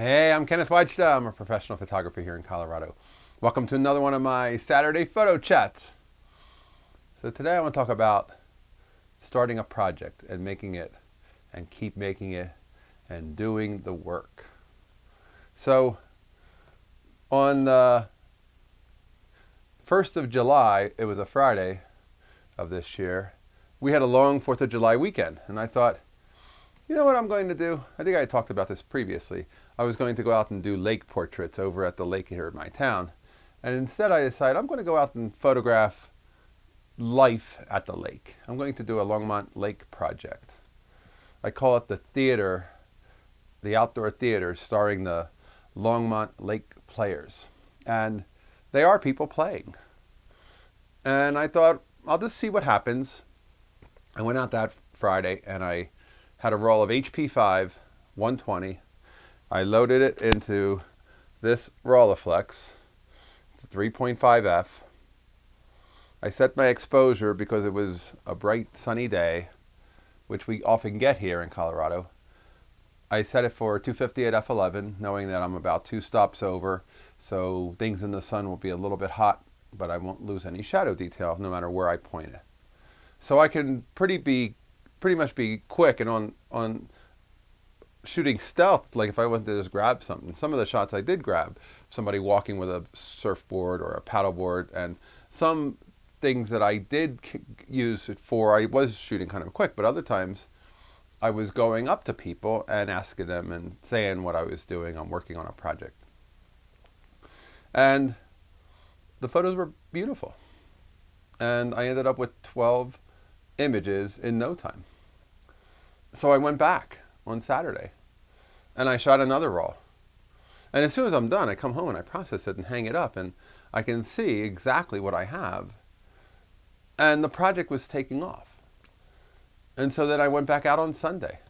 Hey, I'm Kenneth Wajda. I'm a professional photographer here in Colorado. Welcome to another one of my Saturday photo chats. So today I want to talk about starting a project and making it and keep making it and doing the work. So on the 1st of July, it was a Friday of this year, we had a long 4th of July weekend. And I thought, you know what I'm going to do? I think I talked about this previously. I was going to go out and do lake portraits over at the lake here in my town. And instead I decided I'm going to go out and photograph life at the lake. I'm going to do a Longmont lake project. I call it the theater, the outdoor theater starring the Longmont lake players. And they are people playing. And I thought, I'll just see what happens. I went out that Friday and I had a roll of HP5 120. I loaded it into this Rolleiflex. It's a 3.5F. I set my exposure because it was a bright sunny day, which we often get here in Colorado. I set it for 250 at f11, knowing that I'm about 2 stops over, so things in the sun will be a little bit hot, but I won't lose any shadow detail no matter where I point it. So I can pretty much be quick and on shooting stealth, like if I wanted to just grab something. Some of the shots I did grab, somebody walking with a surfboard or a paddleboard, and some things that I did use it for, I was shooting kind of quick, but other times I was going up to people and asking them and saying what I was doing. I'm working on a project. And the photos were beautiful. And I ended up with 12 images in no time. So I went back on Saturday and I shot another roll. And as soon as I'm done, I come home and I process it and hang it up, and I can see exactly what I have. And the project was taking off. And so then I went back out on Sunday.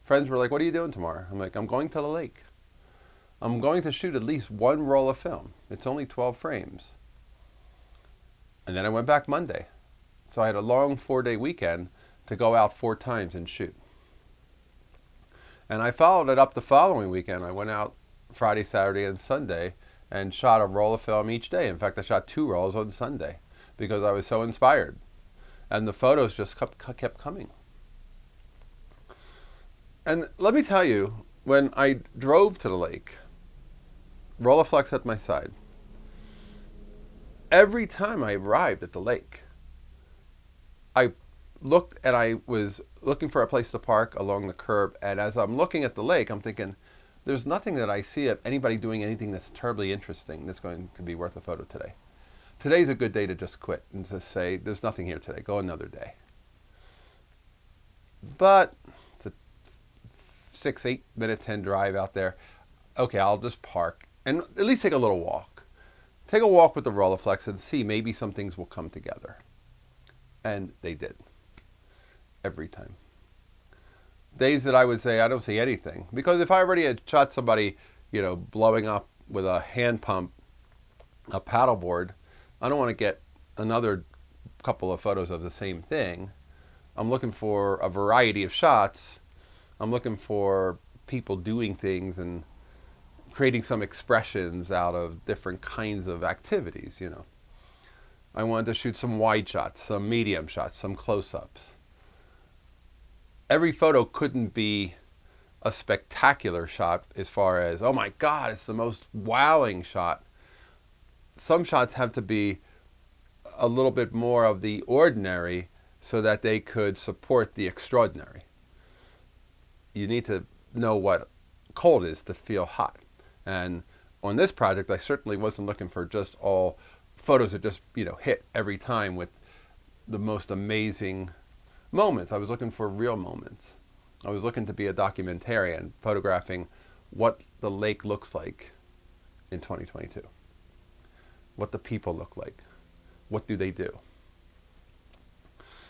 Friends were like, "What are you doing tomorrow?" I'm like, "I'm going to the lake. I'm going to shoot at least one roll of film. It's only 12 frames." And then I went back Monday. So I had a long 4-day weekend to go out 4 times and shoot. And I followed it up the following weekend. I went out Friday, Saturday, and Sunday and shot a roll of film each day. In fact, I shot 2 rolls on Sunday because I was so inspired. And the photos just kept coming. And let me tell you, when I drove to the lake, Rolleiflex at my side, every time I arrived at the lake, I looked and I was looking for a place to park along the curb. And as I'm looking at the lake, I'm thinking, there's nothing that I see of anybody doing anything that's terribly interesting that's going to be worth a photo today. Today's a good day to just quit and to say, there's nothing here today, go another day. But it's a 6-8 minute 10 drive out there. Okay, I'll just park and at least take a little walk. Take a walk with the Rolleiflex and see, maybe some things will come together. And they did. Every time. Days that I would say I don't see anything, because if I already had shot somebody, blowing up with a hand pump, a paddleboard, I don't want to get another couple of photos of the same thing. I'm looking for a variety of shots. I'm looking for people doing things and creating some expressions out of different kinds of activities, I wanted to shoot some wide shots, some medium shots, some close-ups. Every photo couldn't be a spectacular shot as far as, oh my God, it's the most wowing shot. Some shots have to be a little bit more of the ordinary so that they could support the extraordinary. You need to know what cold is to feel hot. And on this project, I certainly wasn't looking for just all photos that just, hit every time with the most amazing moments. I was looking for real moments. I was looking to be a documentarian, photographing what the lake looks like in 2022. What the people look like. What do they do?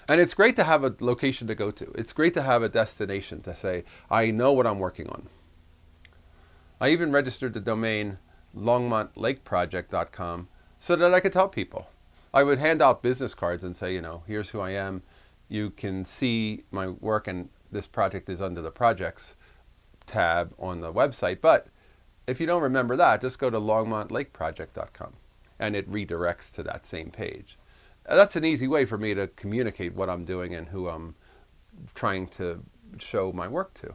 And it's great to have a location to go to. It's great to have a destination to say, I know what I'm working on. I even registered the domain longmontlake.project.com so that I could tell people. I would hand out business cards and say, here's who I am. You can see my work, and this project is under the projects tab on the website, but If you don't remember that, just go to longmontlake.project.com and it redirects to that same page. That's an easy way for me to communicate what I'm doing and who I'm trying to show my work to.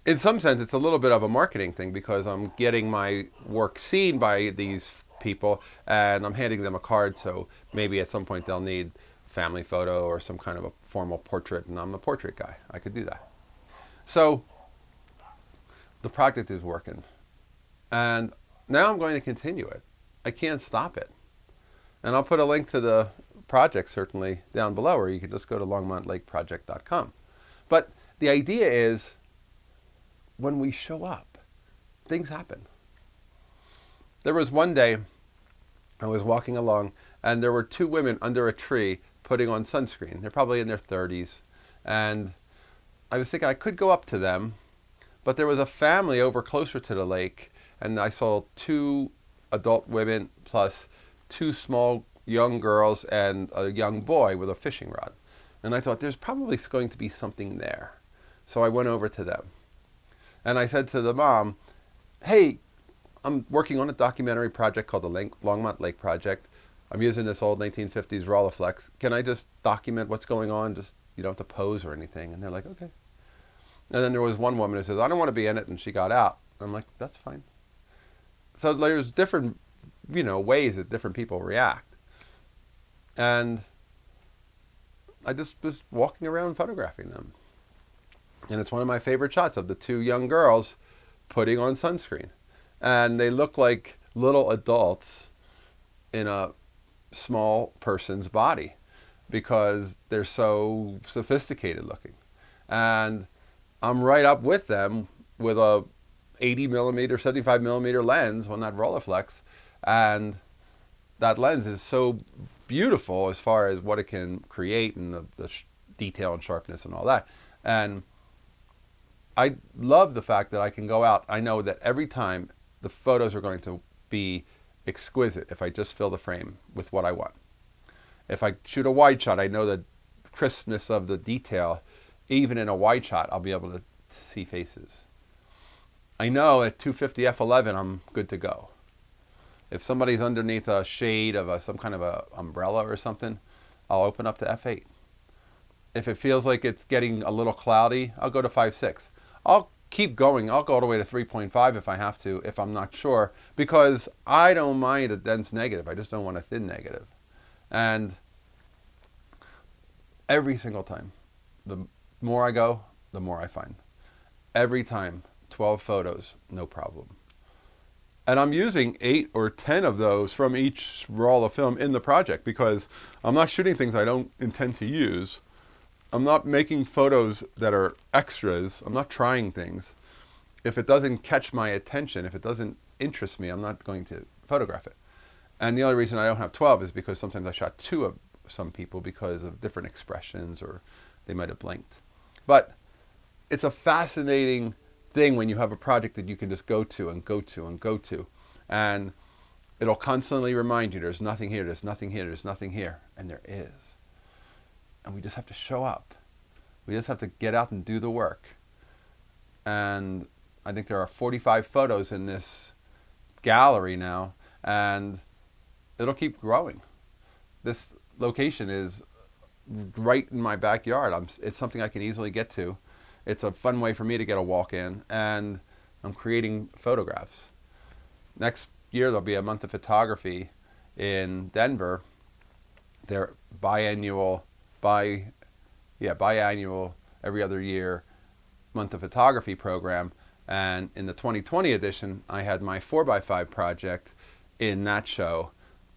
In some sense, it's a little bit of a marketing thing because I'm getting my work seen by these people and I'm handing them a card, so maybe at some point they'll need a family photo or some kind of a formal portrait, and I'm the portrait guy. I could do that. So the project is working, and now I'm going to continue it. I can't stop it. And I'll put a link to the project certainly down below, or you can just go to longmontlake.project.com. But the idea is, when we show up, things happen. There was one day I was walking along and there were two women under a tree putting on sunscreen. They're probably in their 30s. And I was thinking I could go up to them, but there was a family over closer to the lake, and I saw two adult women plus two small young girls and a young boy with a fishing rod. And I thought there's probably going to be something there. So I went over to them. And I said to the mom, hey, I'm working on a documentary project called the Longmont Lake Project. I'm using this old 1950s Rolleiflex. Can I just document what's going on? Just, you don't have to pose or anything. And they're like, okay. And then there was one woman who says, I don't want to be in it. And she got out. I'm like, that's fine. So there's different, ways that different people react. And I just was walking around photographing them. And it's one of my favorite shots of the two young girls putting on sunscreen. And they look like little adults in a small person's body because they're so sophisticated looking. And I'm right up with them with a 80 millimeter, 75 millimeter lens on that Rolleiflex. And that lens is so beautiful as far as what it can create and the detail and sharpness and all that. And I love the fact that I can go out. I know that every time the photos are going to be exquisite if I just fill the frame with what I want. If I shoot a wide shot, I know the crispness of the detail. Even in a wide shot, I'll be able to see faces. I know at 250 f11, I'm good to go. If somebody's underneath a shade of some kind of a umbrella or something, I'll open up to f8. If it feels like it's getting a little cloudy, I'll go to 5.6. I'll keep going. I'll go all the way to 3.5 if I have to, if I'm not sure, because I don't mind a dense negative. I just don't want a thin negative. And every single time, the more I go, the more I find. Every time, 12 photos, no problem. And I'm using 8 or 10 of those from each roll of film in the project because I'm not shooting things I don't intend to use. I'm not making photos that are extras. I'm not trying things. If it doesn't catch my attention, if it doesn't interest me, I'm not going to photograph it. And the only reason I don't have 12 is because sometimes I shot 2 of some people because of different expressions or they might have blinked. But it's a fascinating thing when you have a project that you can just go to and go to and go to. And it'll constantly remind you there's nothing here, there's nothing here, there's nothing here. And there is. And we just have to show up. We just have to get out and do the work. And I think there are 45 photos in this gallery now, and it'll keep growing. This location is right in my backyard. It's something I can easily get to. It's a fun way for me to get a walk in, and I'm creating photographs. Next year there'll be a month of photography in Denver. They're biannual, every other year month of photography program. And in the 2020 edition, I had my 4x5 project in that show.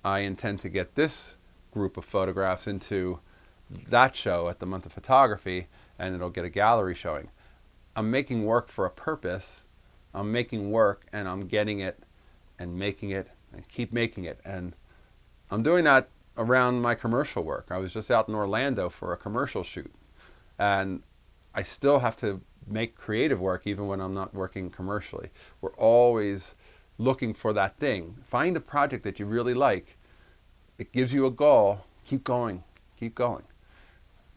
I intend to get this group of photographs into that show at the month of photography, and it'll get a gallery showing. I'm making work for a purpose. I'm making work and I'm getting it and making it and keep making it. And I'm doing that around my commercial work. I was just out in Orlando for a commercial shoot, and I still have to make creative work even when I'm not working commercially. We're always looking for that thing. Find a project that you really like. It gives you a goal. Keep going. Keep going.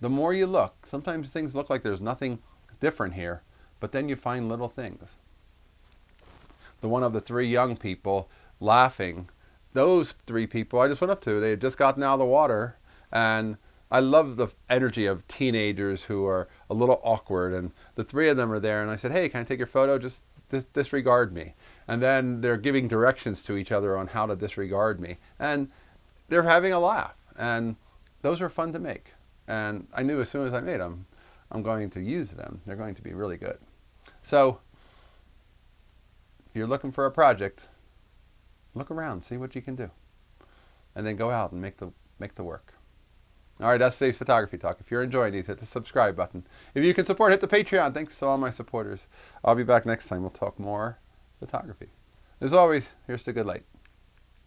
The more you look, sometimes things look like there's nothing different here, but then you find little things. the one of the three young people laughing. Those three people I just went up to. They had just gotten out of the water, and I love the energy of teenagers who are a little awkward, and the three of them are there, and I said, hey, can I take your photo? Just disregard me. And then they're giving directions to each other on how to disregard me, and they're having a laugh, and those are fun to make. And I knew as soon as I made them, I'm going to use them. They're going to be really good. So if you're looking for a project, look around, see what you can do, and then go out and make the work. All right, that's today's photography talk. If you're enjoying these, hit the subscribe button. If you can support, hit the Patreon. Thanks to all my supporters. I'll be back next time. We'll talk more photography. As always, here's to good light.